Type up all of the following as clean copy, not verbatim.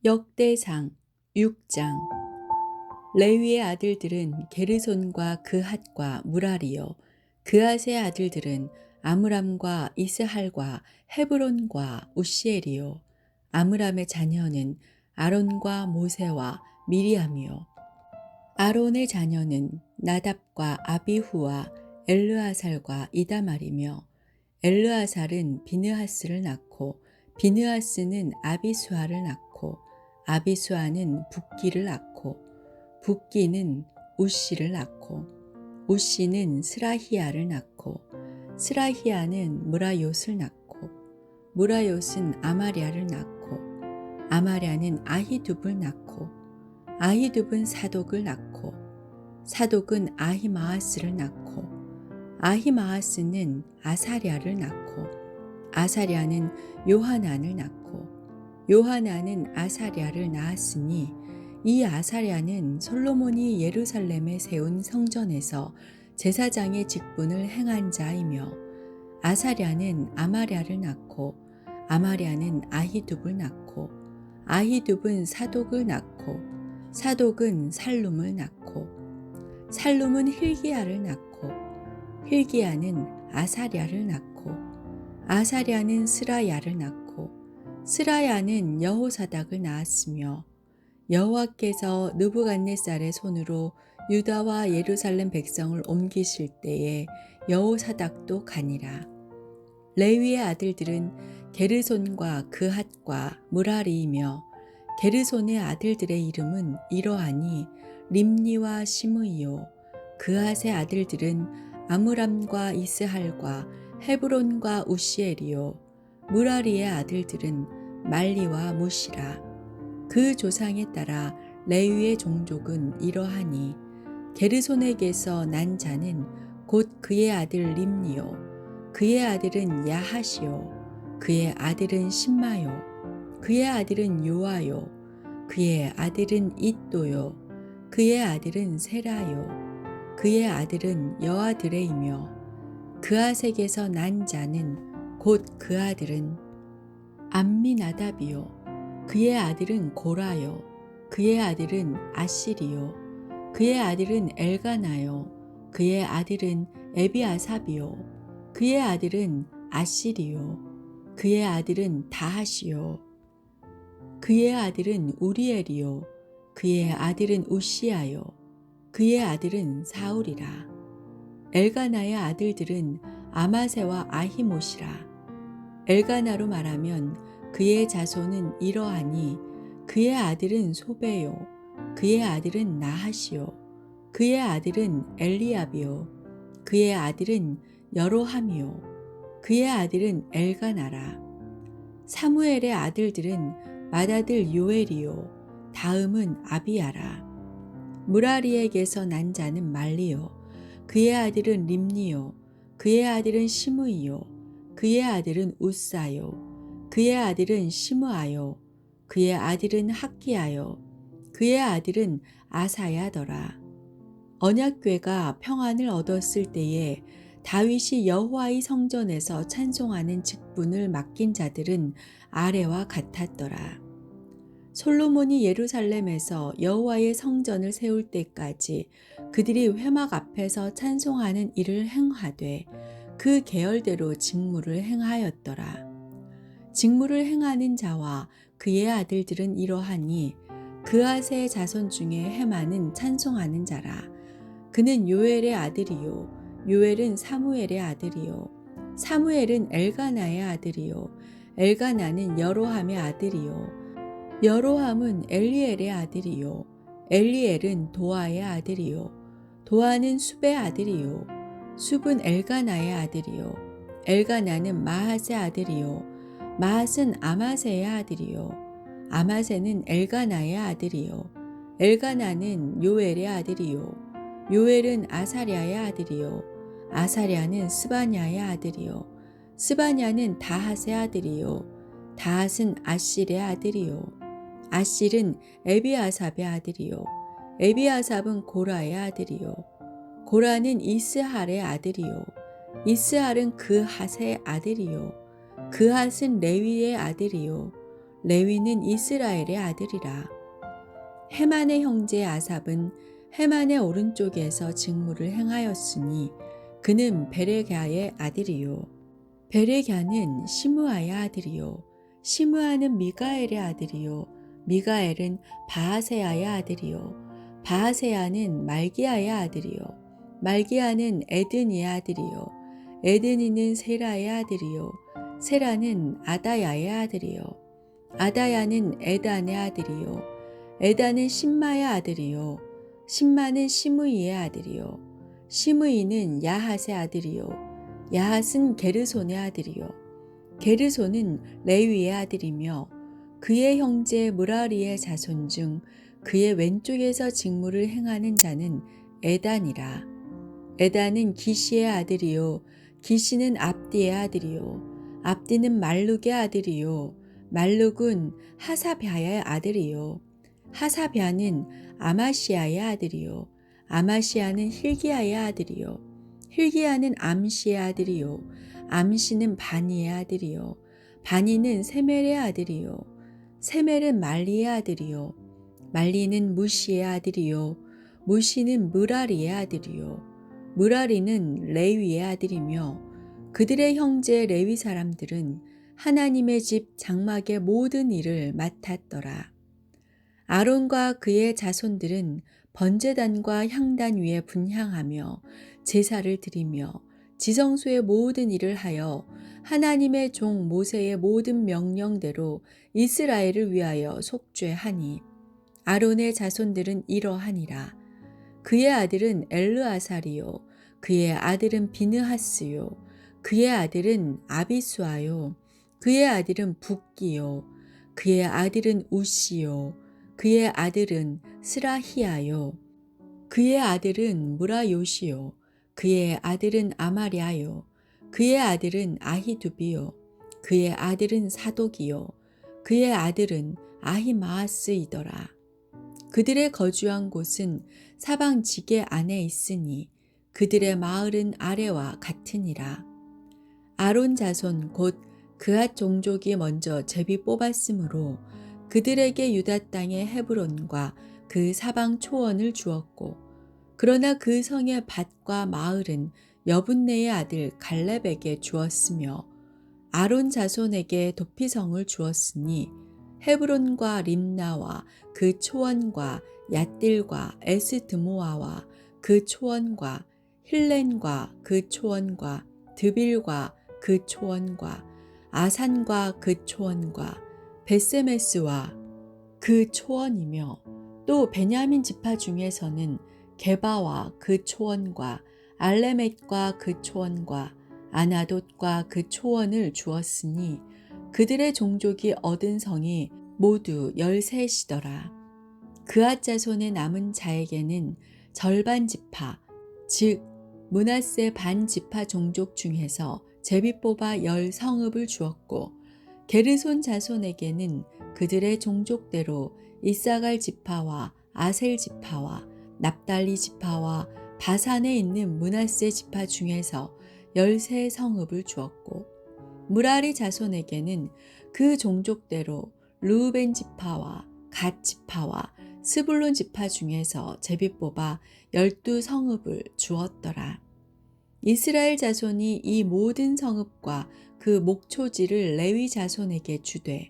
역대상 6장. 레위의 아들들은 게르손과 그핫과 무라리요, 그핫의 아들들은 아므람과 이스할과 헤브론과 우시엘이요, 아므람의 자녀는 아론과 모세와 미리암이요, 아론의 자녀는 나답과 아비후와 엘르아살과 이다말이며, 엘르아살은 비느하스를 낳고 비느하스는 아비수아를 낳고 아비수아는 붓기를 낳고 붓기는 우시를 낳고 우시는 스라히야를 낳고 스라히야는 무라요스를 낳고 무라요스는 아마랴를 낳고 아마랴는 아히둡을 낳고 아히둡은 사독을 낳고 사독은 아히마아스를 낳고 아히마아스는 아사랴를 낳고 아사랴는 요하난을 낳고 요하난은 아사랴를 낳았으니 이 아사랴는 솔로몬이 예루살렘에 세운 성전에서 제사장의 직분을 행한 자이며 아사랴는 아마랴를 낳고 아마랴는 아히둡을 낳고 아히둡은 사독을 낳고 사독은 살룸을 낳고 살룸은 hil기야를 낳고 hil기야는 아사랴를 낳고 아사랴는 스라야를 낳고 스라야는 여호사닥을 낳았으며 여호와께서 느부갓네살의 손으로 유다와 예루살렘 백성을 옮기실 때에 여호사닥도 가니라. 레위의 아들들은 게르손과 그핫과 무라리이며 게르손의 아들들의 이름은 이러하니 림니와 시므이요, 그핫의 아들들은 아므람과 이스할과 헤브론과 우시엘이요, 무라리의 아들들은 말리와 무시라. 그 조상에 따라 레위의 종족은 이러하니 게르손에게서 난 자는 곧 그의 아들 림니요, 그의 아들은 야하시요, 그의 아들은 심마요, 그의 아들은 요아요, 그의 아들은 잇도요, 그의 아들은 세라요, 그의 아들은 여아드레이며 그아색에서 난 자는 곧 그 아들은 암미나답이요, 그의 아들은 고라요, 그의 아들은 아시리요, 그의 아들은 엘가나요, 그의 아들은 에비아삽이요, 그의 아들은 아시리요, 그의 아들은 다하시요, 그의 아들은 우리엘이요, 그의 아들은 우시아요, 그의 아들은 사울이라. 엘가나의 아들들은 아마세와 아히못이라. 엘가나로 말하면 그의 자손은 이러하니 그의 아들은 소베요, 그의 아들은 나하시요, 그의 아들은 엘리압이요, 그의 아들은 여로함이요, 그의 아들은 엘가나라. 사무엘의 아들들은 맏아들 요엘이요, 다음은 아비야라. 무라리에게서 난 자는 말리요, 그의 아들은 림니요, 그의 아들은 시므이요, 그의 아들은 우사요, 그의 아들은 시므아요, 그의 아들은 학기야요, 그의 아들은 아사야더라. 언약궤가 평안을 얻었을 때에 다윗이 여호와의 성전에서 찬송하는 직분을 맡긴 자들은 아래와 같았더라. 솔로몬이 예루살렘에서 여호와의 성전을 세울 때까지 그들이 회막 앞에서 찬송하는 일을 행하되 그 계열대로 직무를 행하였더라. 직무를 행하는 자와 그의 아들들은 이러하니 그아세의 자손 중에 헤만은 찬송하는 자라. 그는 요엘의 아들이요, 요엘은 사무엘의 아들이요, 사무엘은 엘가나의 아들이요, 엘가나는 여로함의 아들이요, 여로함은 엘리엘의 아들이요, 엘리엘은 도아의 아들이요, 도아는 숲의 아들이요, 숲은 엘가나의 아들이요, 엘가나는 마핫의 아들이요, 마핫은 아마세의 아들이요, 아마세는 엘가나의 아들이요, 엘가나는 요엘의 아들이요, 요엘은 아사랴의 아들이요, 아사랴는 스바냐의 아들이요, 스바냐는 다핫의 아들이요, 다핫은 아실의 아들이요, 아실은 에비아삽의 아들이요, 에비아삽은 고라의 아들이요, 고라는 이스할의 아들이요, 이스할은 그핫의 아들이요, 그핫은 레위의 아들이요, 레위는 이스라엘의 아들이라. 헤만의 형제 아삽은 헤만의 오른쪽에서 직무를 행하였으니 그는 베레갸의 아들이요. 베레갸는 시므아의 아들이요. 시므아는 미가엘의 아들이요. 미가엘은 바하세야의 아들이요. 바하세야는 말기야의 아들이요. 말기야는 에드니의 아들이요. 에드니는 세라의 아들이요. 세라는 아다야의 아들이요. 아다야는 에단의 아들이요. 에단은 심마의 아들이요. 심마는 시므이의 아들이요. 시므이는 야핫의 아들이요. 야핫은 게르손의 아들이요. 게르손은 레위의 아들이며 그의 형제 무라리의 자손 중 그의 왼쪽에서 직무를 행하는 자는 에단이라. 에단은 기시의 아들이요. 기시는 압디의 아들이요. 압디는 말룩의 아들이요. 말룩은 하사뵘의 아들이요. 하사뵘은 아마시아의 아들이요. 아마시아는 힐기야의 아들이요. 힐기야는 암시의 아들이요. 암시는 바니의 아들이요. 바니는 세멜의 아들이요. 세멜은 말리의 아들이요. 말리는 무시의 아들이요. 무시는 무라리의 아들이요. 무라리는 레위의 아들이며 그들의 형제 레위 사람들은 하나님의 집 장막의 모든 일을 맡았더라. 아론과 그의 자손들은 번제단과 향단 위에 분향하며 제사를 드리며 지성소의 모든 일을 하여 하나님의 종 모세의 모든 명령대로 이스라엘을 위하여 속죄하니 아론의 자손들은 이러하니라. 그의 아들은 엘르아살이요. 그의 아들은 비느하스요. 그의 아들은 아비수아요. 그의 아들은 붓기요. 그의 아들은 우시요. 그의 아들은 스라히야요. 그의 아들은 무라요시요. 그의 아들은 아마랴요. 그의 아들은 아히두비요. 그의 아들은 사독이요. 그의 아들은 아히마아스이더라. 그들의 거주한 곳은 사방 지게 안에 있으니 그들의 마을은 아래와 같으니라. 아론 자손 곧 그앗 종족이 먼저 제비 뽑았으므로 그들에게 유다 땅의 헤브론과 그 사방 초원을 주었고 그러나 그 성의 밭과 마을은 여분네의 아들 갈렙에게 주었으며 아론 자손에게 도피성을 주었으니 헤브론과 림나와 그 초원과 얏딜과 에스드모아와 그 초원과 힐렌과 그 초원과 드빌과 그 초원과 아산과 그 초원과 베세메스와 그 초원이며 또 베냐민 지파 중에서는 게바와 그 초원과 알레멧과 그 초원과 아나돗과 그 초원을 주었으니 그들의 종족이 얻은 성이 모두 13이더라. 그앗 자손의 남은 자에게는 절반 지파, 즉 므낫세 반 지파 종족 중에서 제비 뽑아 10성읍을 주었고 게르손 자손에게는 그들의 종족대로 이사갈 지파와 아셀 지파와 납달리 지파와 바산에 있는 므낫세 지파 중에서 13성읍을 주었고 무라리 자손에게는 그 종족대로 르우벤 지파와 갓 지파와 스불론 지파 중에서 제비 뽑아 12성읍을 주었더라. 이스라엘 자손이 이 모든 성읍과 그 목초지를 레위 자손에게 주되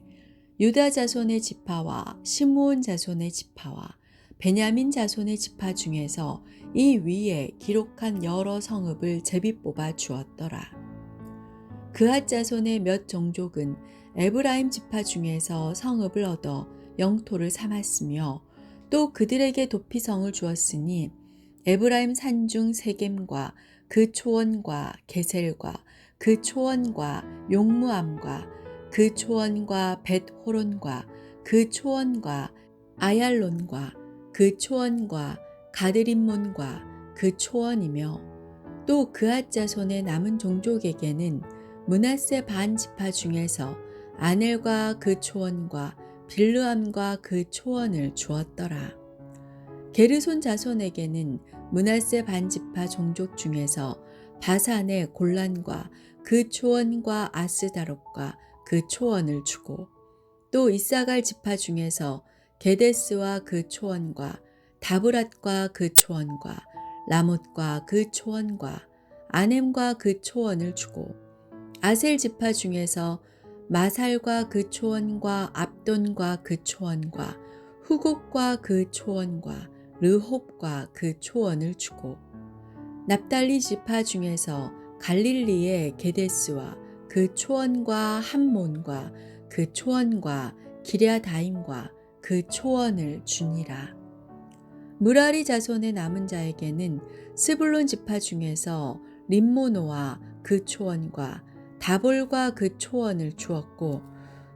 유다 자손의 지파와 시므온 자손의 지파와 베냐민 자손의 지파 중에서 이 위에 기록한 여러 성읍을 제비 뽑아 주었더라. 그앗 자손의 몇 종족은 에브라임 지파 중에서 성읍을 얻어 영토를 삼았으며 또 그들에게 도피성을 주었으니 에브라임 산중 세겜과 그 초원과 게셀과 그 초원과 용무암과 그 초원과 벳호론과 그 초원과 아얄론과 그 초원과 가드림몬과 그 초원이며 또 그앗 자손의 남은 종족에게는 므낫세 반 지파 중에서 아넬과 그 초원과 빌르암과 그 초원을 주었더라. 게르손 자손에게는 므낫세 반 지파 종족 중에서 바산의 골란과 그 초원과 아스다롯과 그 초원을 주고 또 이사갈 지파 중에서 게데스와 그 초원과 다브랏과 그 초원과 라못과 그 초원과 아넴과 그 초원을 주고 아셀 지파 중에서 마살과 그 초원과 압돈과 그 초원과 후곡과 그 초원과 르홉과 그 초원을 주고 납달리 지파 중에서 갈릴리의 게데스와 그 초원과 함몬과 그 초원과 기랴다임과 그 초원을 주니라. 무라리 자손의 남은 자에게는 스불론 지파 중에서 림모노와 그 초원과 다볼과 그 초원을 주었고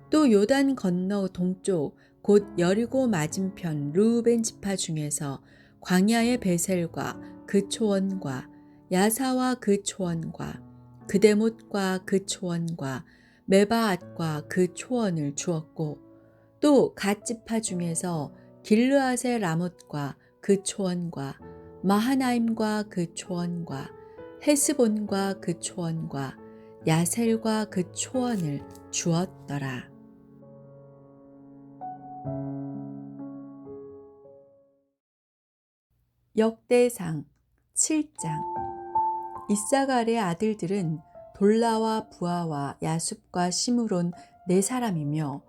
또 요단 건너 동쪽 곧 여리고 맞은편 르우벤 지파 중에서 광야의 베셀과 그 초원과 야사와 그 초원과 그데못과 그 초원과 메바앗과 그 초원을 주었고 또 갓 지파 중에서 길르앗의 라못과 그 초원과 마하나임과 그 초원과 헤스본과 그 초원과 야셀과 그 초원을 주었더라. 역대상 7장. 이사갈의 아들들은 돌라와 부하와 야숲과 시므론 네 사람이며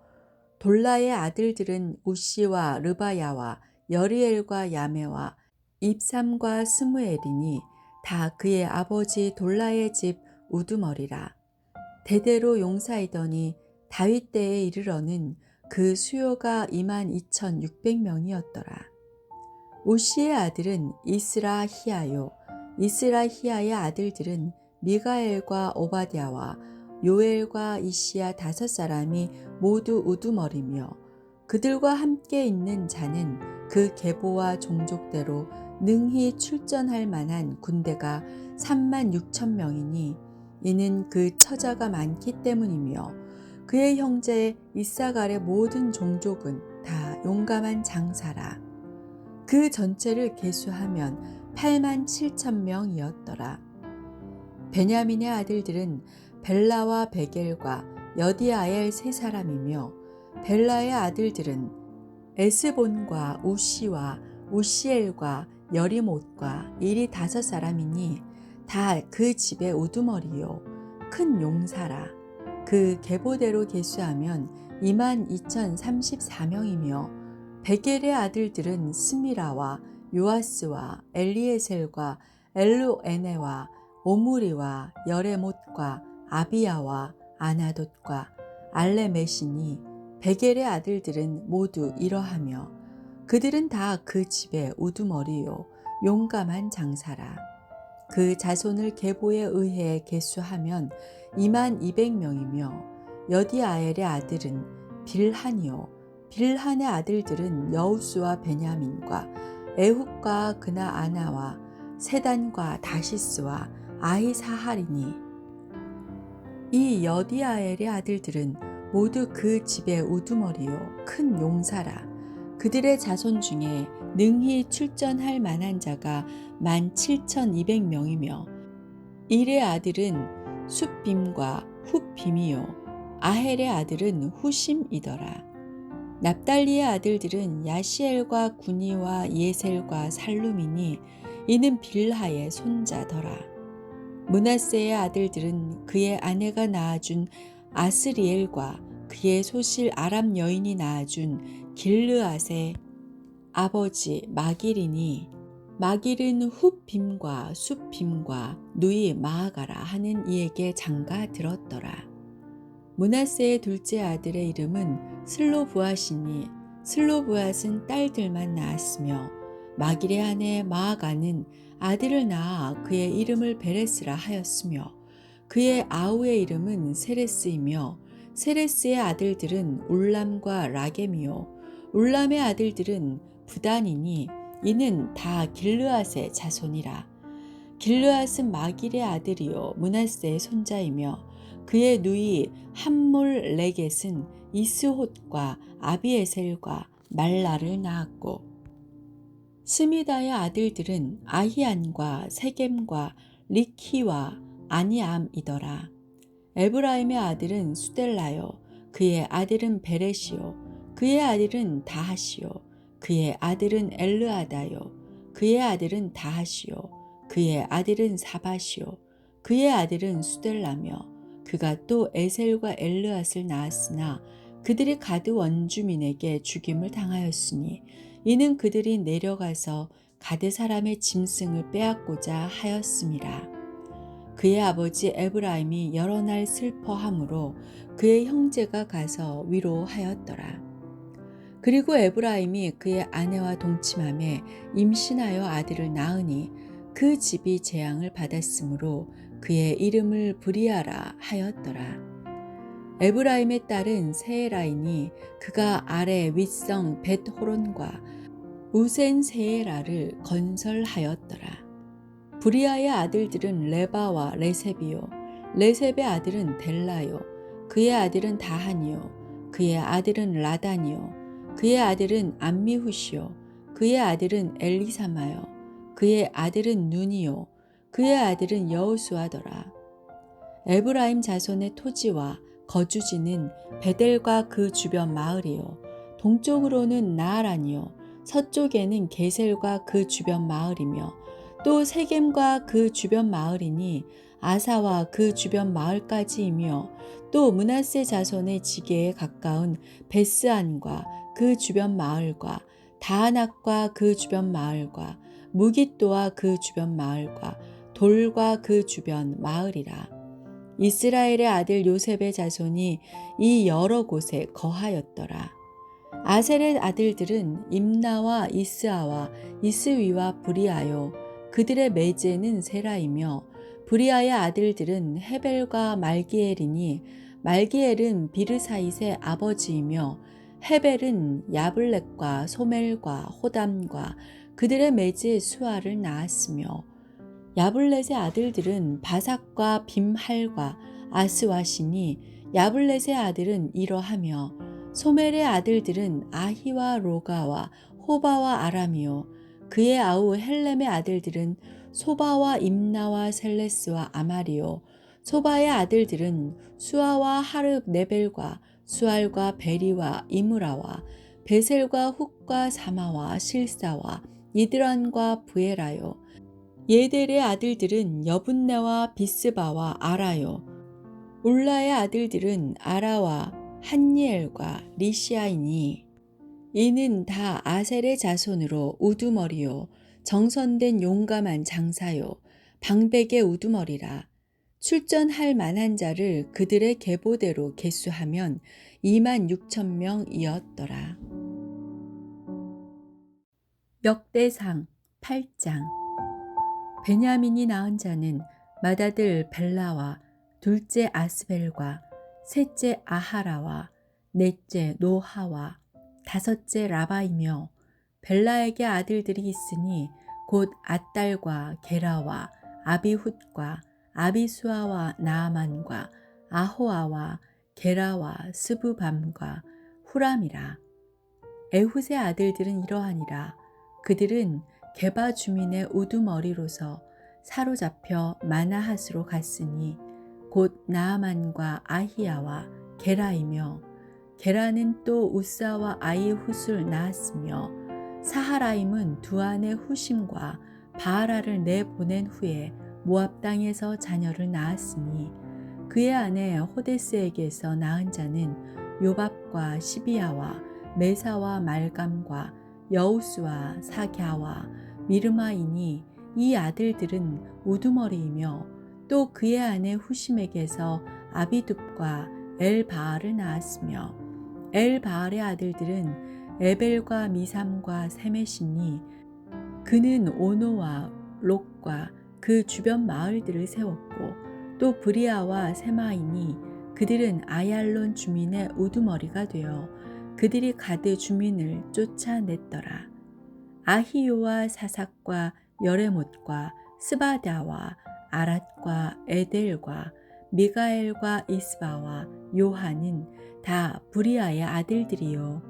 돌라의 아들들은 우시와 르바야와 여리엘과 야메와 입삼과 스무엘이니 다 그의 아버지 돌라의 집 우두머리라. 대대로 용사이더니 다윗 때에 이르러는 그 수요가 22,600명이었더라. 우시의 아들은 이스라히야요. 이스라히야의 아들들은 미가엘과 오바댜와 요엘과 이시야 5사람이 모두 우두머리며 그들과 함께 있는 자는 그 계보와 종족대로 능히 출전할 만한 군대가 36,000명이니 이는 그 처자가 많기 때문이며 그의 형제 이사갈의 모든 종족은 다 용감한 장사라. 그 전체를 계수하면 87,000명이었더라. 베냐민의 아들들은 벨라와 베겔과 여디아엘 세 사람이며 벨라의 아들들은 에스본과 우시와 우시엘과 여리못과 이리 5사람이니 다 그 집의 우두머리요 큰 용사라. 그 계보대로 계수하면 22,034명이며 베겔의 아들들은 스미라와 요아스와 엘리에셀과 엘루에네와 오므리와 여레못과 아비야와 아나돗과 알레메시니 베겔의 아들들은 모두 이러하며 그들은 다 그 집의 우두머리요 용감한 장사라. 그 자손을 계보에 의해 계수하면 22,000명이며 여디아엘의 아들은 빌한이요 빌한의 아들들은 여우스와 베냐민과 에훗과 그나아나와 세단과 다시스와 아히사할이니 이 여디아엘의 아들들은 모두 그 집의 우두머리요 큰 용사라. 그들의 자손 중에 능히 출전할 만한 자가 17,200명이며 일의 아들은 숫빔과 훗빔이요 아헬의 아들은 후심이더라. 납달리의 아들들은 야시엘과 구니와 예셀과 살룸이니 이는 빌하의 손자더라. 므낫세의 아들들은 그의 아내가 낳아준 아스리엘과 그의 소실 아람 여인이 낳아준 길르앗의 아버지 마길이니 마길은 훗빔과 숫빔과 누이 마아가라 하는 이에게 장가 들었더라. 므낫세의 둘째 아들의 이름은 슬로브앗이니 슬로브앗은 딸들만 낳았으며 마길의 아내 마아가는 아들을 낳아 그의 이름을 베레스라 하였으며 그의 아우의 이름은 세레스이며 세레스의 아들들은 울람과 라겜이요 울람의 아들들은 부단이니 이는 다 길르앗의 자손이라. 길르앗은 마길의 아들이요 므낫세의 손자이며 그의 누이 함몰 레겟은 이스톳과 아비에셀과 말라를 낳았고 스미다의 아들들은 아히안과 세겜과 리키와 아니암이더라. 에브라임의 아들은 수델라요 그의 아들은 베렛이요 그의 아들은 다하시요 그의 아들은 엘르아다요 그의 아들은 다하시요 그의 아들은 사바시요 그의 아들은 수델라며 그가 또 에셀과 엘르앗을 낳았으나 그들이 가드 원주민에게 죽임을 당하였으니 이는 그들이 내려가서 가드 사람의 짐승을 빼앗고자 하였음이라. 그의 아버지 에브라임이 여러 날 슬퍼함으로 그의 형제가 가서 위로하였더라. 그리고 에브라임이 그의 아내와 동침함에 임신하여 아들을 낳으니 그 집이 재앙을 받았으므로 그의 이름을 브리아라 하였더라. 에브라임의 딸은 세에라이니 그가 아래 윗성 벳호론과 우센 세에라를 건설하였더라. 브리아의 아들들은 레바와 레셉이요 레셉의 아들은 델라요 그의 아들은 다한이요 그의 아들은 라단이요 그의 아들은 암미후시요 그의 아들은 엘리사마요 그의 아들은 눈이요 그의 아들은 여호수아더라. 에브라임 자손의 토지와 거주지는 베델과 그 주변 마을이요 동쪽으로는 나아란이요 서쪽에는 게셀과 그 주변 마을이며 또 세겜과 그 주변 마을이니 아사와 그 주변 마을까지이며 또 므낫세 자손의 지게에 가까운 베스안과 그 주변 마을과 다하낙과 그 주변 마을과 무깃도와 그 주변 마을과 돌과 그 주변 마을이라. 이스라엘의 아들 요셉의 자손이 이 여러 곳에 거하였더라. 아셀의 아들들은 임나와 이스아와 이스위와 브리아요 그들의 매제는 세라이며 브리아의 아들들은 헤벨과 말기엘이니 말기엘은 비르사잇의 아버지이며 헤벨은 야블렉과 소멜과 호담과 그들의 매제 수아를 낳았으며 야블렛의 아들들은 바삭과 빔할과 아스와시니 야블렛의 아들은 이러하며 소멜의 아들들은 아히와 로가와 호바와 아람이요 그의 아우 헬렘의 아들들은 소바와 임나와 셀레스와 아마리요 소바의 아들들은 수아와 하릅 네벨과 수알과 베리와 이므라와 베셀과 훅과 사마와 실사와 이드란과 부에라요 예델의 아들들은 여분네와 비스바와 아라요 울라의 아들들은 아라와 한니엘과 리시아이니 이는 다 아셀의 자손으로 우두머리요 정선된 용감한 장사요 방백의 우두머리라. 출전할 만한 자를 그들의 계보대로 계수하면 26,000명이었더라. 역대상 8장. 베냐민이 낳은 자는 맏아들 벨라와 둘째 아스벨과 셋째 아하라와 넷째 노하와 다섯째 라바이며 벨라에게 아들들이 있으니 곧 앗달과 게라와 아비훗과 아비수아와 나아만과 아호아와 게라와 스부밤과 후람이라. 에훗의 아들들은 이러하니라. 그들은 게바 주민의 우두머리로서 사로잡혀 마나핫으로 갔으니 곧 나아만과 아히야와 게라이며 게라는 또 우사와 아이훗을 낳았으며 사하라임은 두 아내 후심과 바하라를 내보낸 후에 모압 땅에서 자녀를 낳았으니 그의 아내 호데스에게서 낳은 자는 요밥과 시비야와 메사와 말감과 여우스와 사갸와 미르마이니 이 아들들은 우두머리이며 또 그의 아내 후심에게서 아비둡과 엘바알을 낳았으며 엘바알의 아들들은 에벨과 미삼과 세메시니 그는 오노와 록과 그 주변 마을들을 세웠고 또 브리아와 세마이니 그들은 아얄론 주민의 우두머리가 되어 그들이 가드 주민을 쫓아냈더라. 아히요와 사삭과 여레못과 스바다와 아랏과 에델과 미가엘과 이스바와 요한은 다 브리아의 아들들이요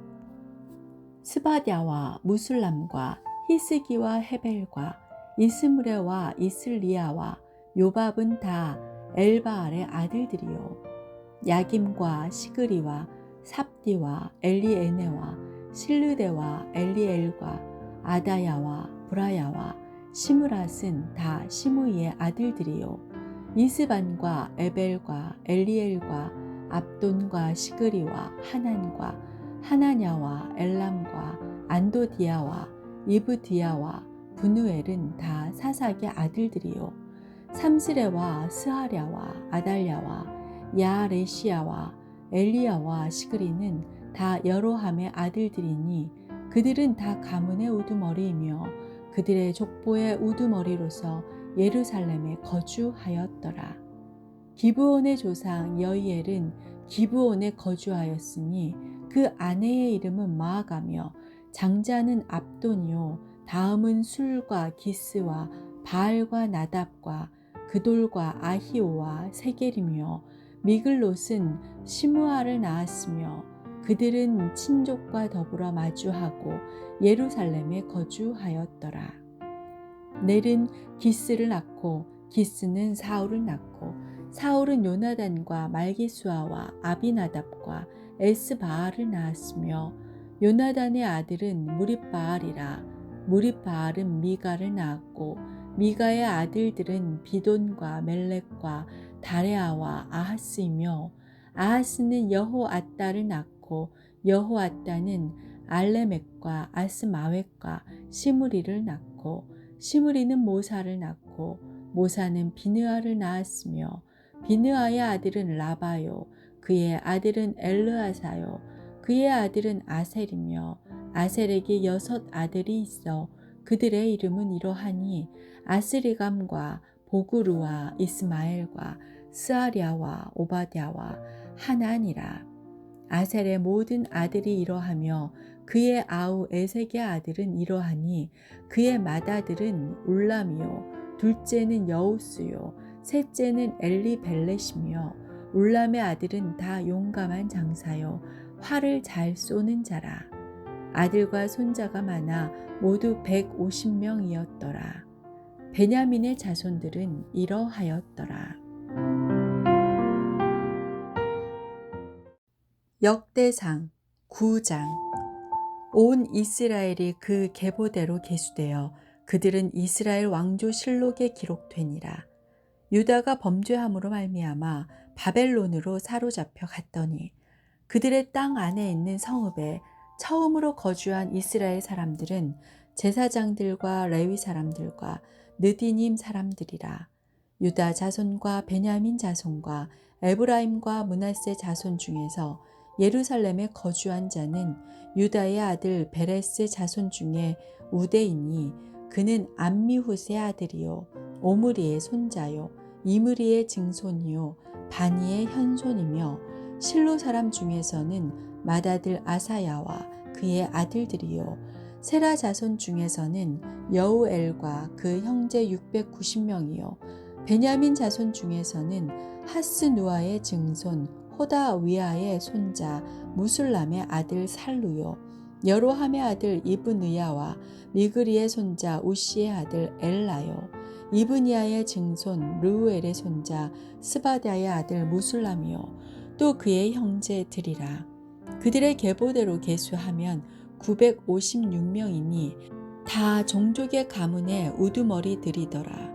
스바다와 무술람과 히스기와 헤벨과 이스므레와 이슬리아와 요밥은 다 엘바알의 아들들이요 야김과 시그리와 삽디와 엘리에네와 실르데와 엘리엘과 아다야와 브라야와 시므랏은 다 시므이의 아들들이요. 이스반과 에벨과 엘리엘과 압돈과 시그리와 하난과 하나냐와 엘람과 안도디아와 이브디아와 분우엘은 다 사삭의 아들들이요. 삼스레와 스하랴와 아달랴와 야레시아와 엘리야와 시그리는 다 여로함의 아들들이니 그들은 다 가문의 우두머리이며 그들의 족보의 우두머리로서 예루살렘에 거주하였더라. 기브온의 조상 여이엘은 기브온에 거주하였으니 그 아내의 이름은 마아가며 장자는 압돈이요 다음은 술과 기스와 바알과 나답과 그돌과 아히오와 세겔이며 미글롯은 시므아를 낳았으며 그들은 친족과 더불어 마주하고 예루살렘에 거주하였더라. 넬은 기스를 낳고 기스는 사울을 낳고 사울은 요나단과 말기수아와 아비나답과 에스바알을 낳았으며 요나단의 아들은 무립바알이라. 무립바알은 미가를 낳았고 미가의 아들들은 비돈과 멜렉과 다레아와 아하스이며 아하스는 여호앗다를 낳고 여호앗다는 알레멕과 아스마웻과 시므리를 낳고 시므리는 모사를 낳고 모사는 비느아를 낳았으며 비느아의 아들은 라바요 그의 아들은 엘르아사요 그의 아들은 아셀이며 아셀에게 6 아들이 있어 그들의 이름은 이러하니 아스리감과 보그루와 이스마엘과 스아랴와 오바댜와 하난이라. 아셀의 모든 아들이 이러하며 그의 아우 에색의 아들은 이러하니 그의 맏아들은 울람이요 둘째는 여우스요 셋째는 엘리벨렛이며 울람의 아들은 다 용감한 장사요 활을 잘 쏘는 자라. 아들과 손자가 많아 모두 150명이었더라. 베냐민의 자손들은 이러하였더라. 역대상 9장. 온 이스라엘이 그 계보대로 계수되어 그들은 이스라엘 왕조 실록에 기록되니라. 유다가 범죄함으로 말미암아 바벨론으로 사로잡혀 갔더니 그들의 땅 안에 있는 성읍에 처음으로 거주한 이스라엘 사람들은 제사장들과 레위 사람들과 느디님 사람들이라. 유다 자손과 베냐민 자손과 에브라임과 므낫세 자손 중에서 예루살렘에 거주한 자는 유다의 아들 베레스 자손 중에 우대이니 그는 암미훗의 아들이요 오므리의 손자요 이므리의 증손이요 바니의 현손이며 실로 사람 중에서는 맏아들 아사야와 그의 아들들이요 세라 자손 중에서는 여우엘과 그 형제 690명이요 베냐민 자손 중에서는 하스누아의 증손 호다위아의 손자 무술람의 아들 살루요 여로함의 아들 이브느야와 미그리의 손자 우시의 아들 엘라요 이브니아의 증손 르우엘의 손자 스바다의 아들 무술람이요 또 그의 형제들이라. 그들의 계보대로 계수하면 956명이니 다 종족의 가문의 우두머리들이더라.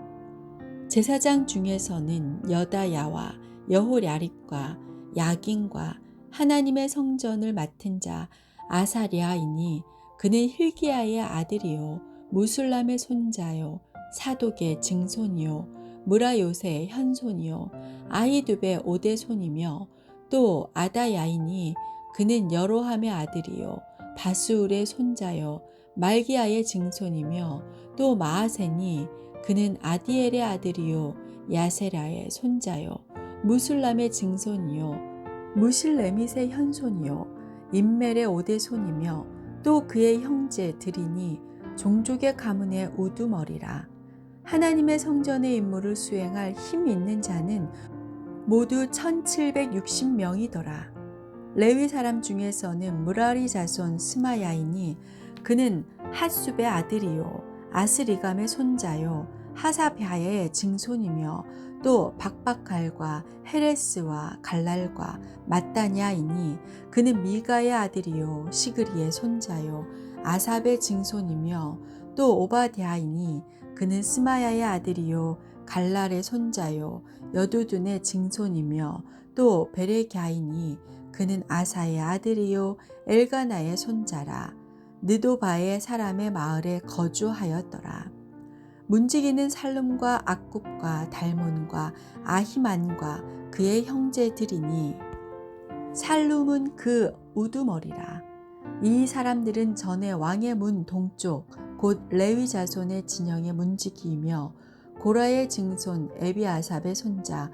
제사장 중에서는 여다야와 여호랴립과 야긴과 하나님의 성전을 맡은 자 아사랴이니 그는 힐기야의 아들이요 무술람의 손자요 사독의 증손이요 무라요세의 현손이요 아히두베의 오대손이며 또 아다야이니 그는 여로함의 아들이요 바수울의 손자요 말기야의 증손이며 또 마아센이 그는 아디엘의 아들이요 야세라의 손자요 무술람의 증손이요 무실레밋의 현손이요 임멜의 오대손이며 또 그의 형제들이니 종족의 가문의 우두머리라. 하나님의 성전의 임무를 수행할 힘 있는 자는 모두 1760명이더라. 레위 사람 중에서는 무라리 자손 스마야이니 그는 핫숲의 아들이요 아스리감의 손자요 하사랴의 증손이며 또 박박갈과 헤레스와 갈랄과 마따냐이니 그는 미가의 아들이요 시그리의 손자요 아삽의 증손이며 또 오바댜이니 그는 스마야의 아들이요 갈랄의 손자요 여두둔의 증손이며 또 베레갸이니 그는 아사의 아들이요 엘가나의 손자라. 느도바의 사람의 마을에 거주하였더라. 문지기는 살룸과 악굽과 달몬과 아히만과 그의 형제들이니 살룸은 그 우두머리라. 이 사람들은 전에 왕의 문 동쪽 곧 레위 자손의 진영의 문지기이며 고라의 증손 에비아삽의 손자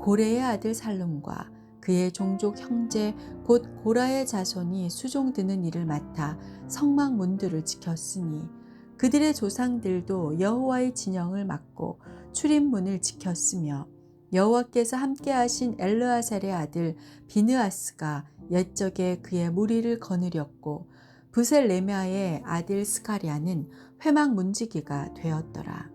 고레의 아들 살룸과 그의 종족 형제 곧 고라의 자손이 수종 드는 일을 맡아 성막 문들을 지켰으니 그들의 조상들도 여호와의 진영을 맡고 출입문을 지켰으며 여호와께서 함께하신 엘르아살의 아들 비느아스가 옛적에 그의 무리를 거느렸고 브셀레미아의 아들 스가랴는 회막 문지기가 되었더라.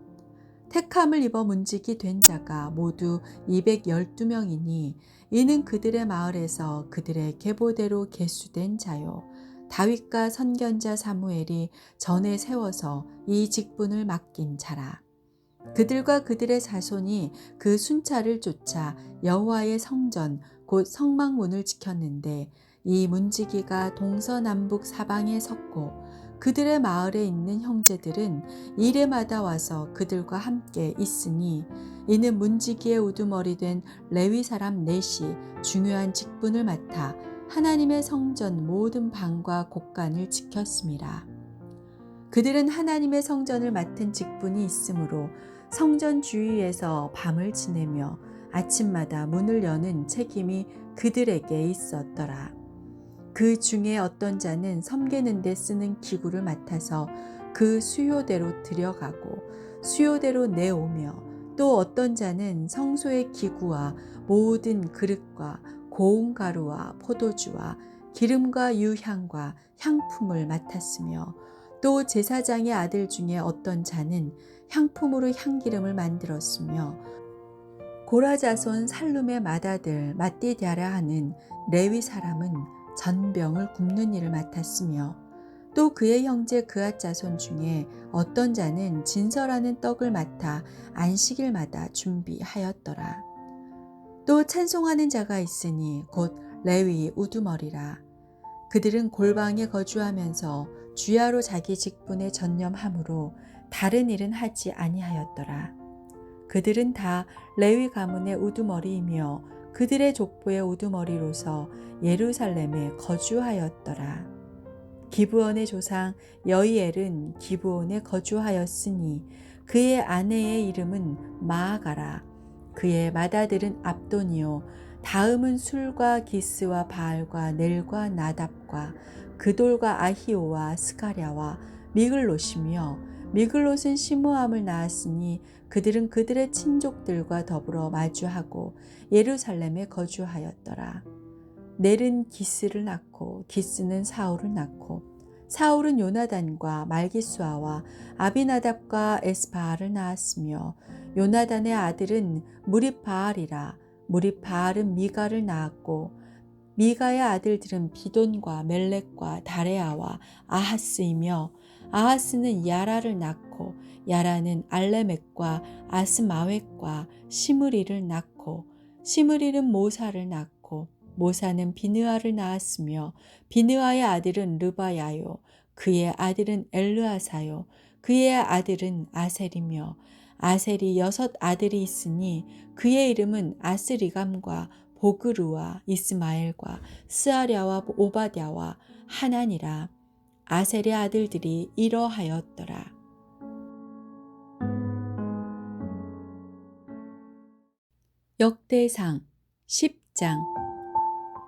택함을 입어 문지기 된 자가 모두 212명이니 이는 그들의 마을에서 그들의 계보대로 계수된 자요. 다윗과 선견자 사무엘이 전에 세워서 이 직분을 맡긴 자라. 그들과 그들의 자손이 그 순찰을 쫓아 여호와의 성전 곧 성막문을 지켰는데 이 문지기가 동서남북 사방에 섰고 그들의 마을에 있는 형제들은 이레마다 와서 그들과 함께 있으니 이는 문지기의 우두머리 된 레위 사람 넷이 중요한 직분을 맡아 하나님의 성전 모든 방과 곳간을 지켰습니다. 그들은 하나님의 성전을 맡은 직분이 있으므로 성전 주위에서 밤을 지내며 아침마다 문을 여는 책임이 그들에게 있었더라. 그 중에 어떤 자는 섬기는 데 쓰는 기구를 맡아서 그 수요대로 들여가고 수요대로 내오며 또 어떤 자는 성소의 기구와 모든 그릇과 고운 가루와 포도주와 기름과 유향과 향품을 맡았으며 또 제사장의 아들 중에 어떤 자는 향품으로 향기름을 만들었으며 고라 자손 살룸의 맏아들 마띠랴라 하는 레위 사람은 전병을 굽는 일을 맡았으며 또 그의 형제 그앗 자손 중에 어떤 자는 진설하는 떡을 맡아 안식일마다 준비하였더라. 또 찬송하는 자가 있으니 곧 레위 우두머리라. 그들은 골방에 거주하면서 주야로 자기 직분에 전념하므로 다른 일은 하지 아니하였더라. 그들은 다 레위 가문의 우두머리이며 그들의 족보의 우두머리로서 예루살렘에 거주하였더라. 기브온의 조상 여이엘은 기브온에 거주하였으니 그의 아내의 이름은 마아가라. 그의 맏아들은 압돈이요 다음은 술과 기스와 바알과 넬과 나답과 그돌과 아히오와 스가랴와 미글롯이며 미글롯은 시므함을 낳았으니 그들은 그들의 친족들과 더불어 마주하고 예루살렘에 거주하였더라. 넬은 기스를 낳고 기스는 사울을 낳고 사울은 요나단과 말기수아와 아비나답과 에스바알을 낳았으며 요나단의 아들은 무립바알이라. 무립바알은 미가를 낳았고 미가의 아들들은 비돈과 멜렉과 다레아와 아하스이며 아하스는 야라를 낳고 야라는 알레멕과 아스마웻과 시므리를 낳고 시므리는 모사를 낳고 모사는 비느아를 낳았으며 비느아의 아들은 르바야요 그의 아들은 엘르아사요 그의 아들은 아셀이며 아셀이 6 아들이 있으니 그의 이름은 아스리감과 보그루와 이스마엘과 스아랴와 오바댜와 하나니라. 아셀의 아들들이 이러하였더라. 역대상 10장.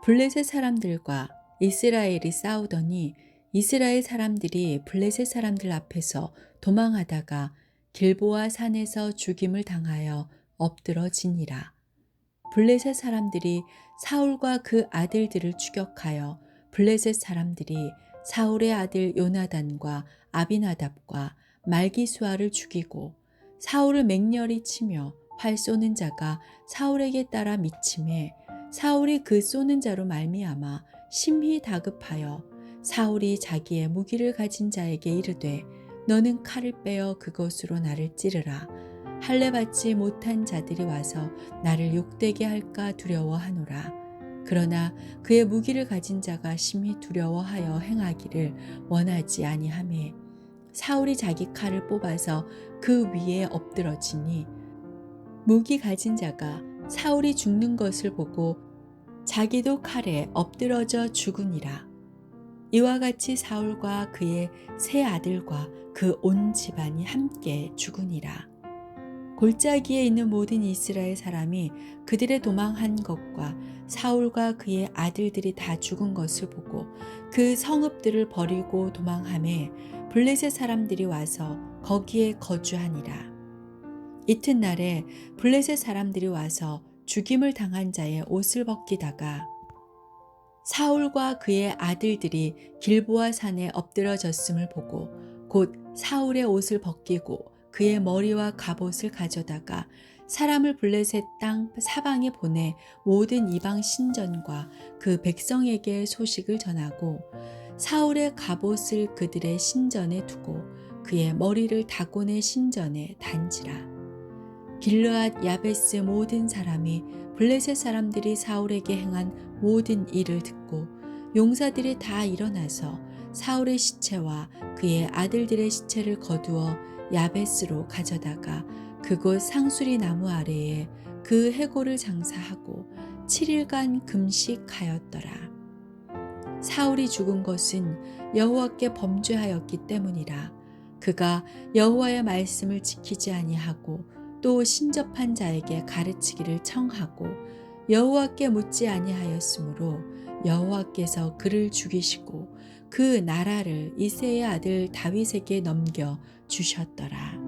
블레셋 사람들과 이스라엘이 싸우더니 이스라엘 사람들이 블레셋 사람들 앞에서 도망하다가 길보아 산에서 죽임을 당하여 엎드러지니라. 블레셋 사람들이 사울과 그 아들들을 추격하여 블레셋 사람들이 사울의 아들 요나단과 아비나답과 말기수아를 죽이고 사울을 맹렬히 치며 활 쏘는 자가 사울에게 따라 미침해 사울이 그 쏘는 자로 말미암아 심히 다급하여 사울이 자기의 무기를 가진 자에게 이르되 너는 칼을 빼어 그것으로 나를 찌르라. 할례 받지 못한 자들이 와서 나를 욕되게 할까 두려워하노라. 그러나 그의 무기를 가진 자가 심히 두려워하여 행하기를 원하지 아니하매 사울이 자기 칼을 뽑아서 그 위에 엎드러지니 무기 가진 자가 사울이 죽는 것을 보고 자기도 칼에 엎드러져 죽으니라. 이와 같이 사울과 그의 세 아들과 그 온 집안이 함께 죽으니라. 골짜기에 있는 모든 이스라엘 사람이 그들의 도망한 것과 사울과 그의 아들들이 다 죽은 것을 보고 그 성읍들을 버리고 도망하매 블레셋 사람들이 와서 거기에 거주하니라. 이튿날에 블레셋 사람들이 와서 죽임을 당한 자의 옷을 벗기다가 사울과 그의 아들들이 길보아 산에 엎드러졌음을 보고 곧 사울의 옷을 벗기고 그의 머리와 갑옷을 가져다가 사람을 블레셋 땅 사방에 보내 모든 이방 신전과 그 백성에게 소식을 전하고 사울의 갑옷을 그들의 신전에 두고 그의 머리를 다곤의 신전에 단지라. 길르앗 야베스 모든 사람이 블레셋 사람들이 사울에게 행한 모든 일을 듣고 용사들이 다 일어나서 사울의 시체와 그의 아들들의 시체를 거두어 야베스로 가져다가 그곳 상수리 나무 아래에 그 해골을 장사하고 7일간 금식하였더라. 사울이 죽은 것은 여호와께 범죄하였기 때문이라. 그가 여호와의 말씀을 지키지 아니하고 또 신접한 자에게 가르치기를 청하고 여호와께 묻지 아니하였으므로 여호와께서 그를 죽이시고 그 나라를 이새의 아들 다윗에게 넘겨 주셨더라.